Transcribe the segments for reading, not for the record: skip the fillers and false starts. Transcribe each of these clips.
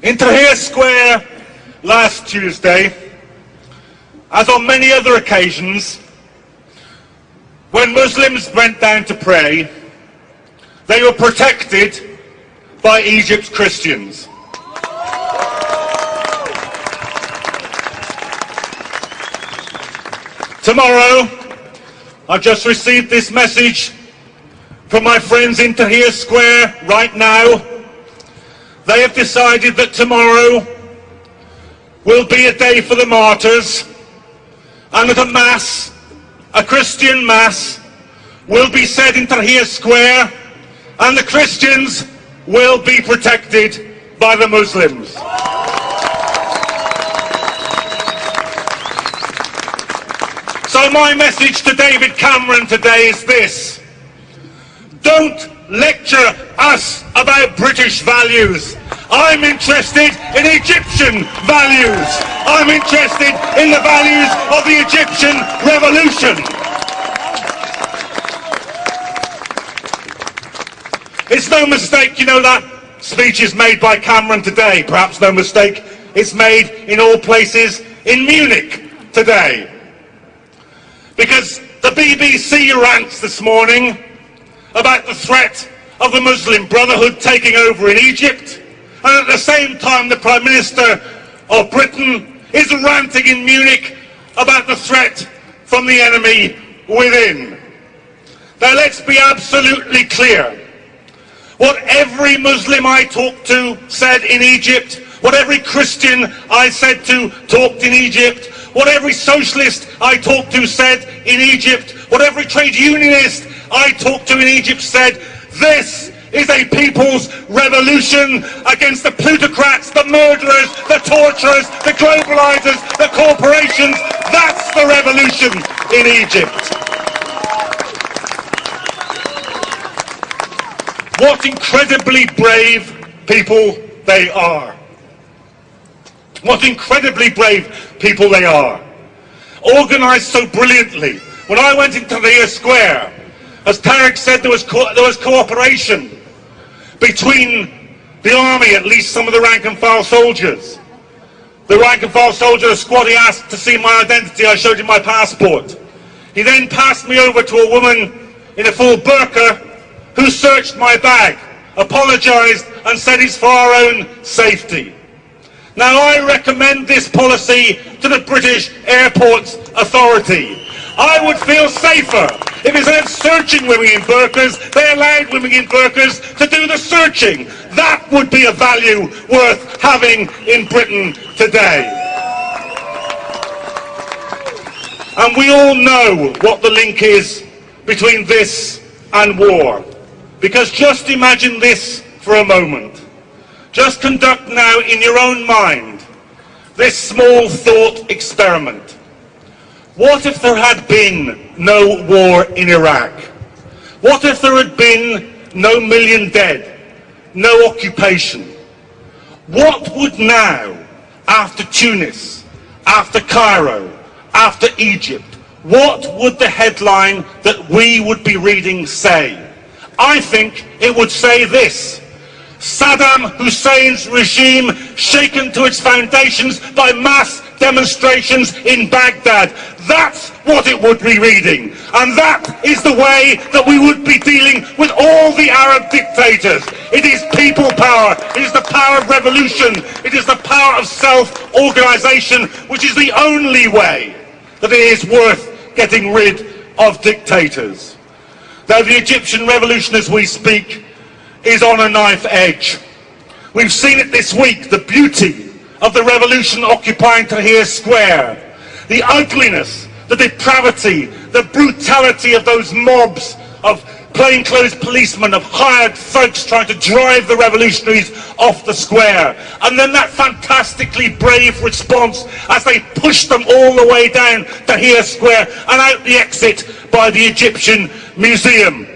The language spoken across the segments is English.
In Tahrir Square last Tuesday, as on many other occasions, when Muslims went down to pray, they were protected by Egypt's Christians. Tomorrow, I've just received this message from my friends in Tahrir Square right now. They have decided that tomorrow will be a day for the martyrs, and that a mass, a Christian mass, will be said in Tahrir Square, and the Christians will be protected by the Muslims. So my message to David Cameron today is this: don't lecture us about British values. I'm interested in Egyptian values. I'm interested in the values of the Egyptian revolution. It's no mistake, you know, that speech is made by Cameron today. Perhaps no mistake, it's made in all places in Munich today. Because the BBC rants this morning about the threat of the Muslim Brotherhood taking over in Egypt, and at the same time the Prime Minister of Britain is ranting in Munich about the threat from the enemy within. Now let's be absolutely clear. What every Muslim I talked to said in Egypt, what every Christian I said to talked in Egypt, what every socialist I talked to said in Egypt, what every trade unionist I talked to in Egypt said: this is a people's revolution against the plutocrats, the murderers, the torturers, the globalizers, the corporations. That's the revolution in Egypt. What incredibly brave people they are. What incredibly brave people they are. Organised so brilliantly. When I went into Tahrir Square, as Tarek said, there was cooperation between the army, at least some of the rank and file soldiers. The rank and file soldier, the squad, he asked to see my identity. I showed him my passport. He then passed me over to a woman in a full burqa who searched my bag, apologised and said it's for our own safety. Now I recommend this policy to the British Airports Authority. I would feel safer if instead of searching women in burqas, they allowed women in burqas to do the searching. That would be a value worth having in Britain today. And we all know what the link is between this and war. Because just imagine this for a moment. Just conduct now in your own mind this small thought experiment. What if there had been no war in Iraq? What if there had been no million dead, no occupation? What would now, after Tunis, after Cairo, after Egypt, what would the headline that we would be reading say? I think it would say this: Saddam Hussein's regime shaken to its foundations by mass demonstrations in Baghdad. That's what it would be reading. And that is the way that we would be dealing with all the Arab dictators. It is people power. It is the power of revolution. It is the power of self-organisation, which is the only way that it is worth getting rid of dictators. Now, the Egyptian revolution, as we speak, is on a knife edge. We've seen it this week, the beauty of the revolution occupying Tahrir Square, the ugliness, the depravity, the brutality of those mobs of plainclothes policemen, of hired thugs trying to drive the revolutionaries off the square. And then that fantastically brave response as they pushed them all the way down Tahrir Square and out the exit by the Egyptian Museum.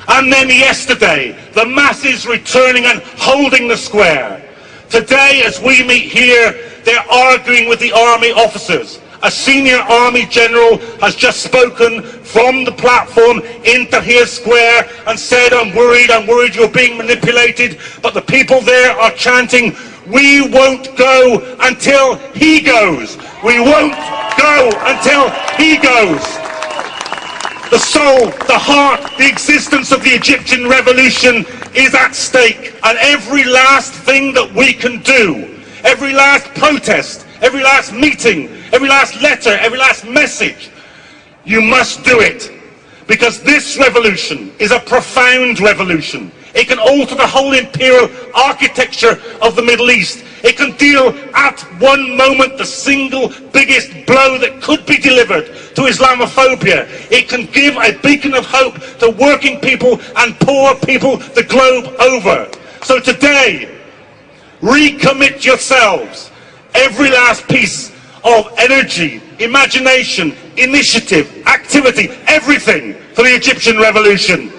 And then yesterday, the masses returning and holding the square. Today, as we meet here, they're arguing with the army officers. A senior army general has just spoken from the platform in Tahrir Square and said, I'm worried you're being manipulated. But the people there are chanting, We won't go until he goes. We won't go until he goes. The soul, the heart, the existence of the Egyptian revolution is at stake. And every last thing that we can do, every last protest, every last meeting, every last letter, every last message, you must do it. Because this revolution is a profound revolution. It can alter the whole imperial architecture of the Middle East. It can deal at one moment the single biggest blow that could be delivered to Islamophobia. It can give a beacon of hope to working people and poor people the globe over. So today, recommit yourselves. Every last piece of energy, imagination, initiative, activity, everything for the Egyptian revolution.